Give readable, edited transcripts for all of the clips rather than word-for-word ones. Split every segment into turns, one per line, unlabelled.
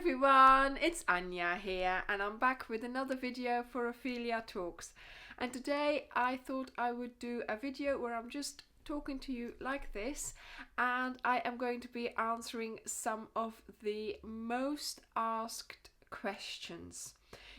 everyone, it's Anja here and I'm back with another video for Ophelia Talks. And today I thought I would do a video where I'm just talking to you like this, and I am going to be answering some of the most asked questions.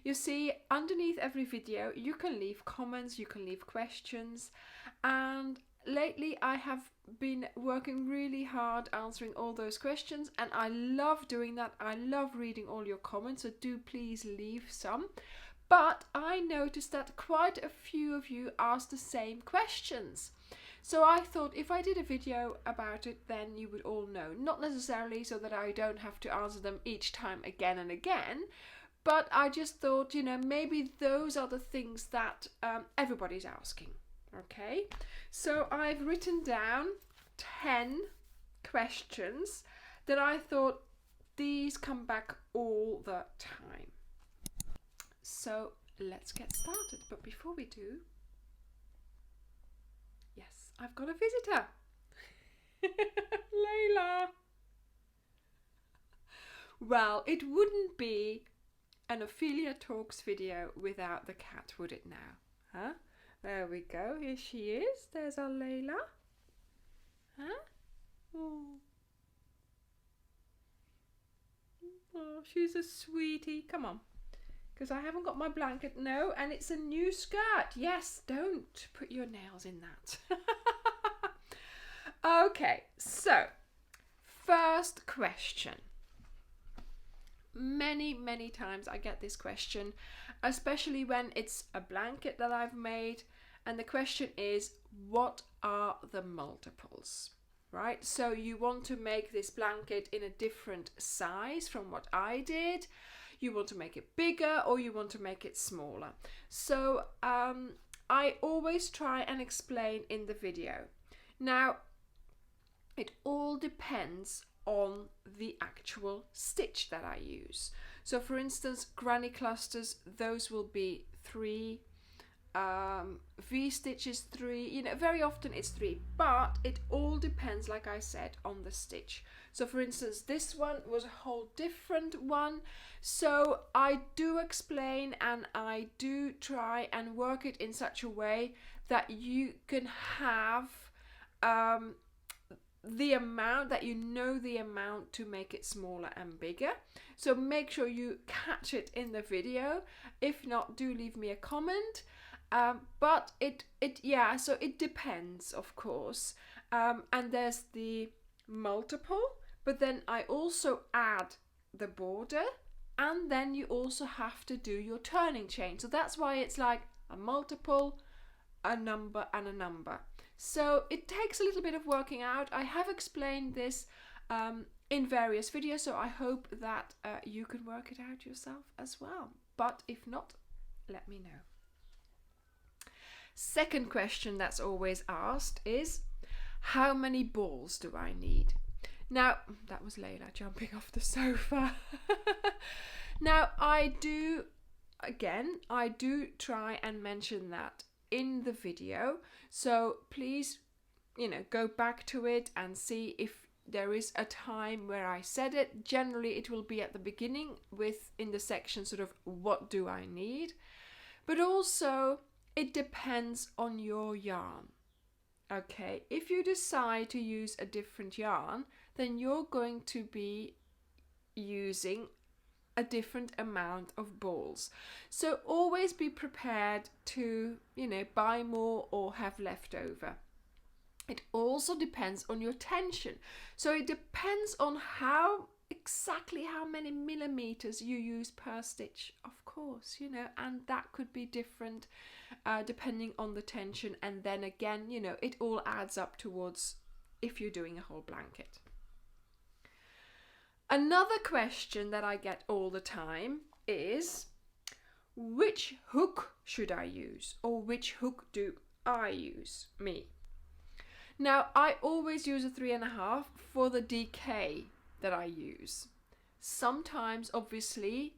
You see, underneath every video you can leave comments, you can leave questions, and lately I have been working really hard answering all those questions, and I love doing that. I love reading all your comments, so do please leave some. But I noticed that quite a few of you asked the same questions. So I thought if I did a video about it, then you would all know. Not necessarily so that I don't have to answer them each time again and again, but I just thought, maybe those are the things that everybody's asking. Okay, so I've written down 10 questions that I thought these come back all the time. So let's get started. But before we do, yes, I've got a visitor. Layla. Well, it wouldn't be an Ophelia Talks video without the cat, would it now? Huh? There we go. Here she is. There's our Layla. Huh? Oh, she's a sweetie. Come on. Because I haven't got my blanket. No, and it's a new skirt. Yes, don't put your nails in that. Okay, so first question. Many times I get this question, especially when it's a blanket that I've made, and the question is, what are the multiples? Right, so you want to make this blanket in a different size from what I did. You want to make it bigger or you want to make it smaller. So I always try and explain in the video. Now, it all depends on the actual stitch that I use. So for instance, granny clusters, those will be 3, V stitches 3, very often it's 3, but it all depends, like I said, on the stitch. So for instance, this one was a whole different one. So I do explain and I do try and work it in such a way that you can have the amount that the amount to make it smaller and bigger. So make sure you catch it in the video. If not, do leave me a comment. But so it depends, of course. And there's the multiple, but then I also add the border, and then you also have to do your turning chain. So that's why it's like a multiple, a number, and a number. So it takes a little bit of working out. I have explained this in various videos, so I hope that you can work it out yourself as well. But if not, let me know. Second question that's always asked is, how many balls do I need? Now, that was Layla jumping off the sofa. Now, I do try and mention that in the video. So please, go back to it and see if there is a time where I said it. Generally, it will be at the beginning in the section sort of what do I need. But also, it depends on your yarn. Okay, if you decide to use a different yarn, then you're going to be using a different amount of balls. So always be prepared to, buy more or have leftover. It also depends on your tension. So it depends on exactly how many millimeters you use per stitch, of course, and that could be different depending on the tension. And then again, it all adds up towards if you're doing a whole blanket. Another question that I get all the time is, which hook should I use, or which hook do I use, me? Now, I always use a 3.5 for the DK that I use. Sometimes, obviously,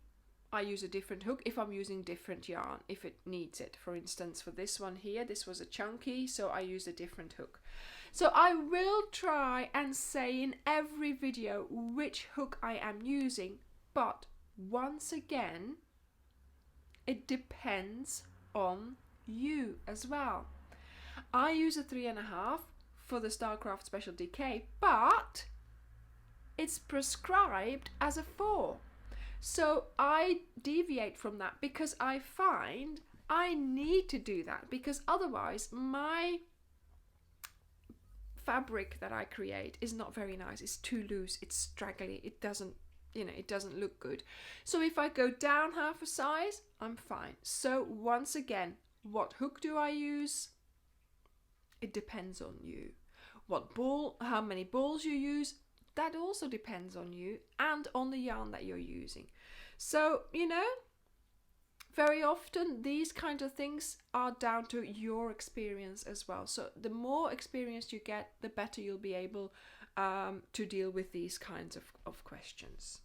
I use a different hook if I'm using different yarn, if it needs it. For instance, for this one here, this was a chunky, so I used a different hook. So I will try and say in every video which hook I am using, But once again, it depends on you as well. I use a 3.5 for the Starcraft Special DK, but it's prescribed as a 4. So I deviate from that because I find I need to do that, because otherwise my fabric that I create is not very nice. It's too loose, it's straggly, it doesn't look good. So if I go down half a size, I'm fine. So once again, what hook do I use? It depends on you. What ball, how many balls you use, that also depends on you and on the yarn that you're using. So, very often these kind of things are down to your experience as well. So the more experience you get, the better you'll be able to deal with these kinds of questions.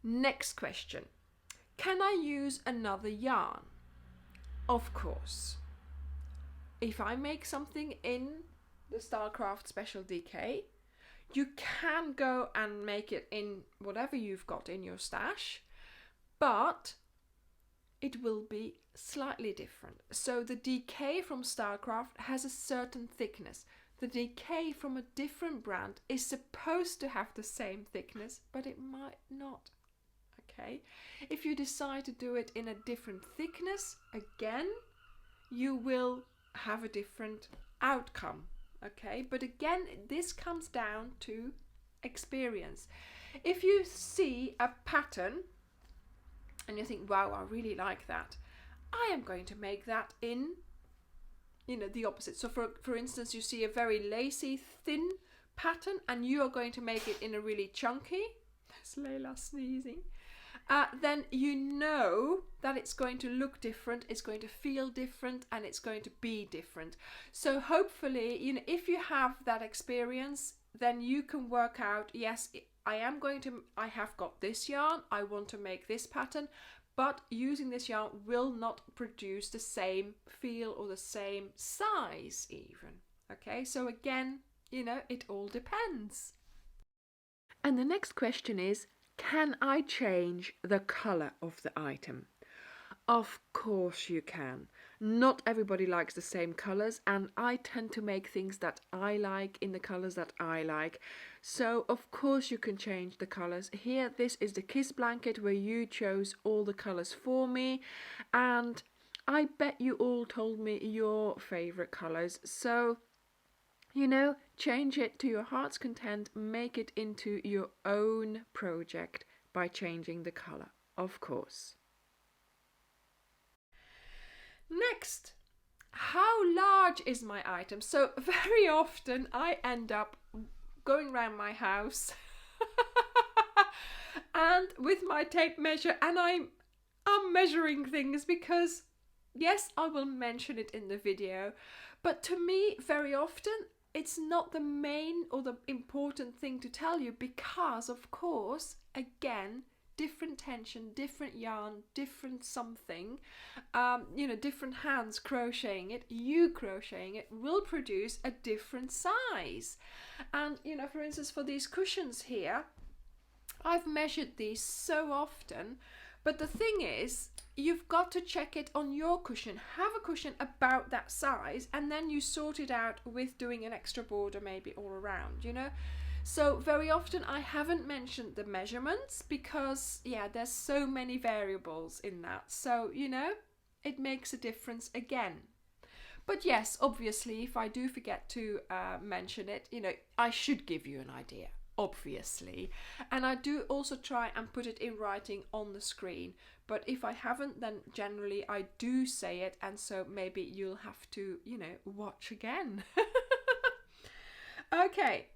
Next question. Can I use another yarn? Of course. If I make something in the Starcraft Special DK, you can go and make it in whatever you've got in your stash, but it will be slightly different. So the DK from Starcraft has a certain thickness. The DK from a different brand is supposed to have the same thickness, but it might not. Okay, if you decide to do it in a different thickness, again, you will have a different outcome. Okay, but again, this comes down to experience. If you see a pattern and you think, wow, I really like that, I am going to make that in, the opposite. So for instance, you see a very lacy, thin pattern and you are going to make it in a really chunky, there's Layla sneezing, then you know that it's going to look different, it's going to feel different, and it's going to be different. So hopefully, if you have that experience, then you can work out, yes, I have got this yarn, I want to make this pattern, but using this yarn will not produce the same feel or the same size even. Okay, so again, it all depends. And the next question is, can I change the colour of the item? Of course you can. Not everybody likes the same colours, and I tend to make things that I like in the colours that I like. So of course you can change the colours. Here, this is the Kiss blanket where you chose all the colours for me, and I bet you all told me your favourite colours. So change it to your heart's content, make it into your own project by changing the colour, of course. Next, how large is my item? So very often I end up going around my house and with my tape measure, and I'm measuring things because, yes, I will mention it in the video, but to me, very often, it's not the main or the important thing to tell you because, of course, again, different tension, different yarn, different something, different hands crocheting it, you crocheting it will produce a different size. And, for instance, for these cushions here, I've measured these so often, but the thing is, you've got to check it on your cushion. Have a cushion about that size, and then you sort it out with doing an extra border maybe all around, So very often I haven't mentioned the measurements because, there's so many variables in that. So, it makes a difference again. But yes, obviously, if I do forget to mention it, I should give you an idea, obviously. And I do also try and put it in writing on the screen. But if I haven't, then generally I do say it. And so maybe you'll have to, watch again. Okay.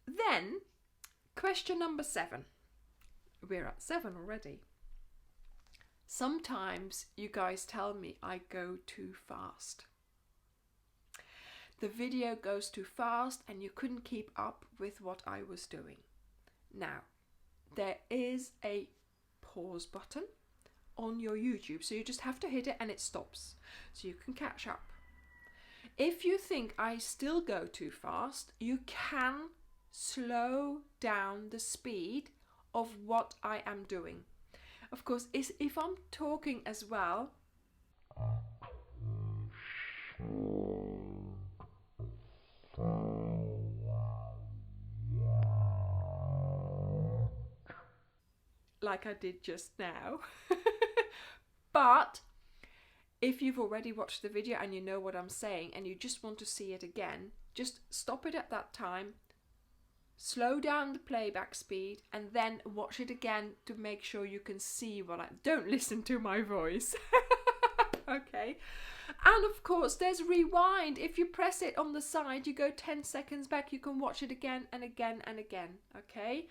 Then, question number 7. We're at 7 already. Sometimes you guys tell me I go too fast. The video goes too fast and you couldn't keep up with what I was doing. Now, there is a pause button on your YouTube, so you just have to hit it and it stops, so you can catch up. If you think I still go too fast, you can slow down the speed of what I am doing. Of course, if I'm talking as well, like I did just now. But if you've already watched the video and you know what I'm saying and you just want to see it again, just stop it at that time, slow down the playback speed, and then watch it again to make sure you can see what I... Don't listen to my voice. Okay. And of course, there's rewind. If you press it on the side, you go 10 seconds back, you can watch it again and again and again. Okay.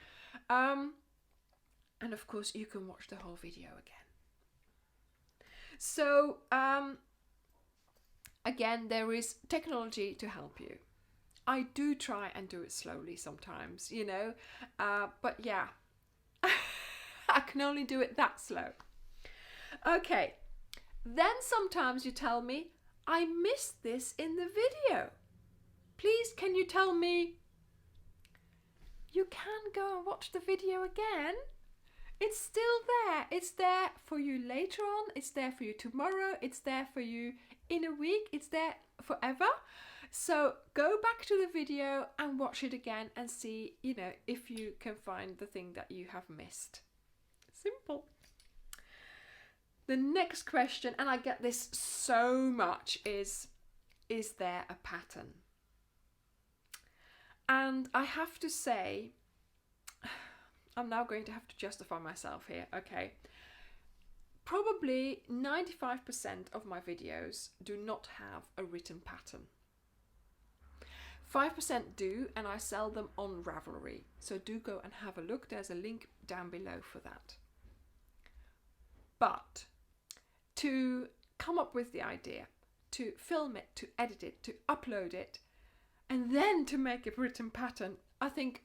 And of course, you can watch the whole video again. So, again, there is technology to help you. I do try and do it slowly sometimes, you know, but yeah, I can only do it that slow. Okay, then sometimes you tell me, I missed this in the video. Please, can you tell me? You can go and watch the video again. It's still there. It's there for you later on. It's there for you tomorrow. It's there for you in a week. It's there forever. So go back to the video and watch it again and see, you know, if you can find the thing that you have missed. Simple. The next question, and I get this so much, is there a pattern? And I have to say, I'm now going to have to justify myself here, okay. Probably 95% of my videos do not have a written pattern. 5% do, and I sell them on Ravelry. So do go and have a look. There's a link down below for that. But to come up with the idea, to film it, to edit it, to upload it, and then to make a written pattern, I think,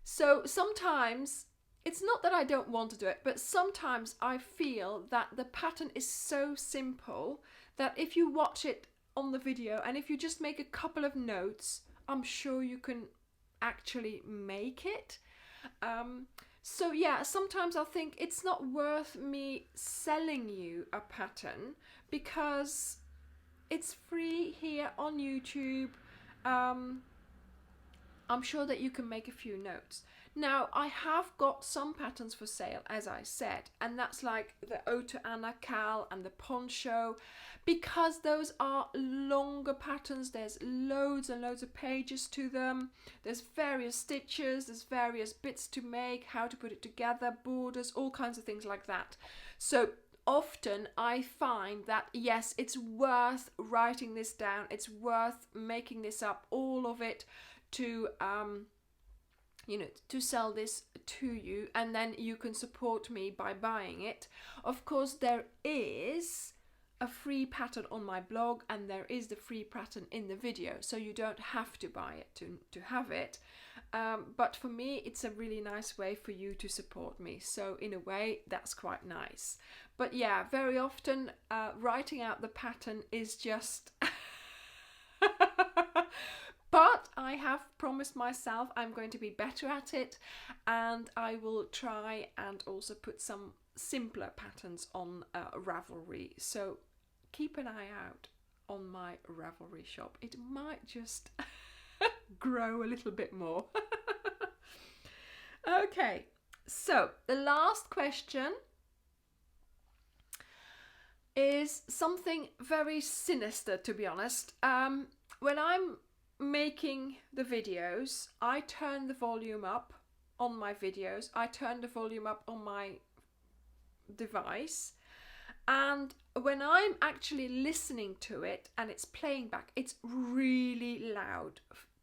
So sometimes, it's not that I don't want to do it, but sometimes I feel that the pattern is so simple that if you watch it on the video and if you just make a couple of notes, I'm sure you can actually make it. So yeah, sometimes I think it's not worth me selling you a pattern because it's free here on YouTube. I'm sure that you can make a few notes. Now, I have got some patterns for sale, as I said, and that's like the Ode to Anna Cal and the Poncho, because those are longer patterns. There's loads and loads of pages to them. There's various stitches, there's various bits to make, how to put it together, borders, all kinds of things like that. So often I find that, yes, it's worth writing this down, it's worth making this up, all of it, to you know, to sell this to you, and then you can support me by buying it. Of course, there is a free pattern on my blog, and there is the free pattern in the video, so you don't have to buy it to have it. But for me, it's a really nice way for you to support me. So in a way, that's quite nice. But yeah, very often writing out the pattern is just But I have promised myself I'm going to be better at it, and I will try and also put some simpler patterns on Ravelry. So keep an eye out on my Ravelry shop. It might just grow a little bit more. Okay, so the last question is something very sinister, to be honest. When I'm making the videos, I turn the volume up on my videos, I turn the volume up on my device, and when I'm actually listening to it and it's playing back, it's really loud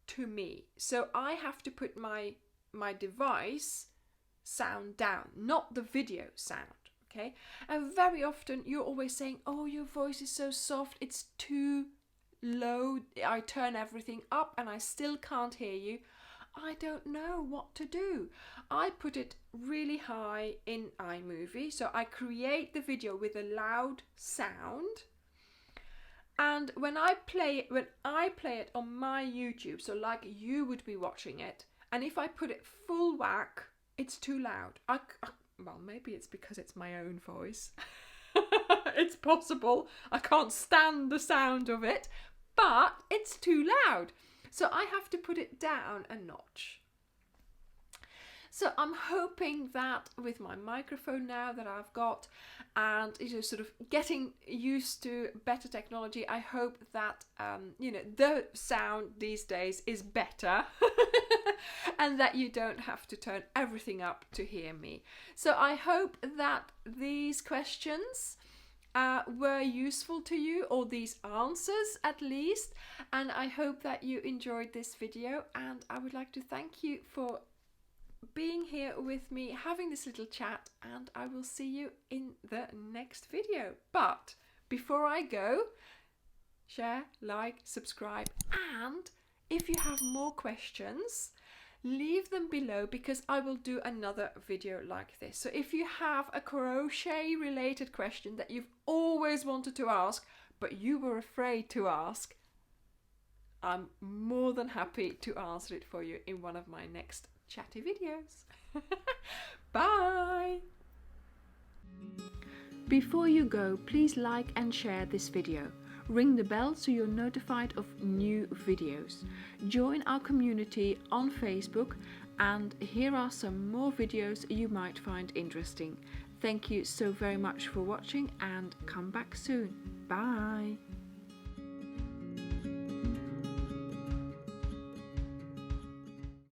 to me. So I have to put my device sound down, not the video sound. Okay, and very often you're always saying, oh, your voice is so soft, it's too low, I turn everything up and I still can't hear you. I don't know what to do. I put it really high in iMovie, so I create the video with a loud sound, and when I play it on my YouTube, so like you would be watching it, and if I put it full whack, it's too loud. Well, maybe it's because it's my own voice. It's possible. I can't stand the sound of it, but it's too loud. So I have to put it down a notch. So I'm hoping that with my microphone now that I've got, and sort of getting used to better technology, I hope that the sound these days is better and that you don't have to turn everything up to hear me. So I hope that these questions were useful to you, or these answers at least, and I hope that you enjoyed this video, and I would like to thank you for being here with me, having this little chat, and I will see you in the next video. But before I go, share, like, subscribe, and if you have more questions, leave them below, because I will do another video like this. So if you have a crochet related question that you've always wanted to ask but you were afraid to ask, I'm more than happy to answer it for you in one of my next chatty videos. Bye! Before you go, please like and share this video. Ring the bell so you're notified of new videos. Join our community on Facebook, and here are some more videos you might find interesting. Thank you so very much for watching, and come back soon. Bye!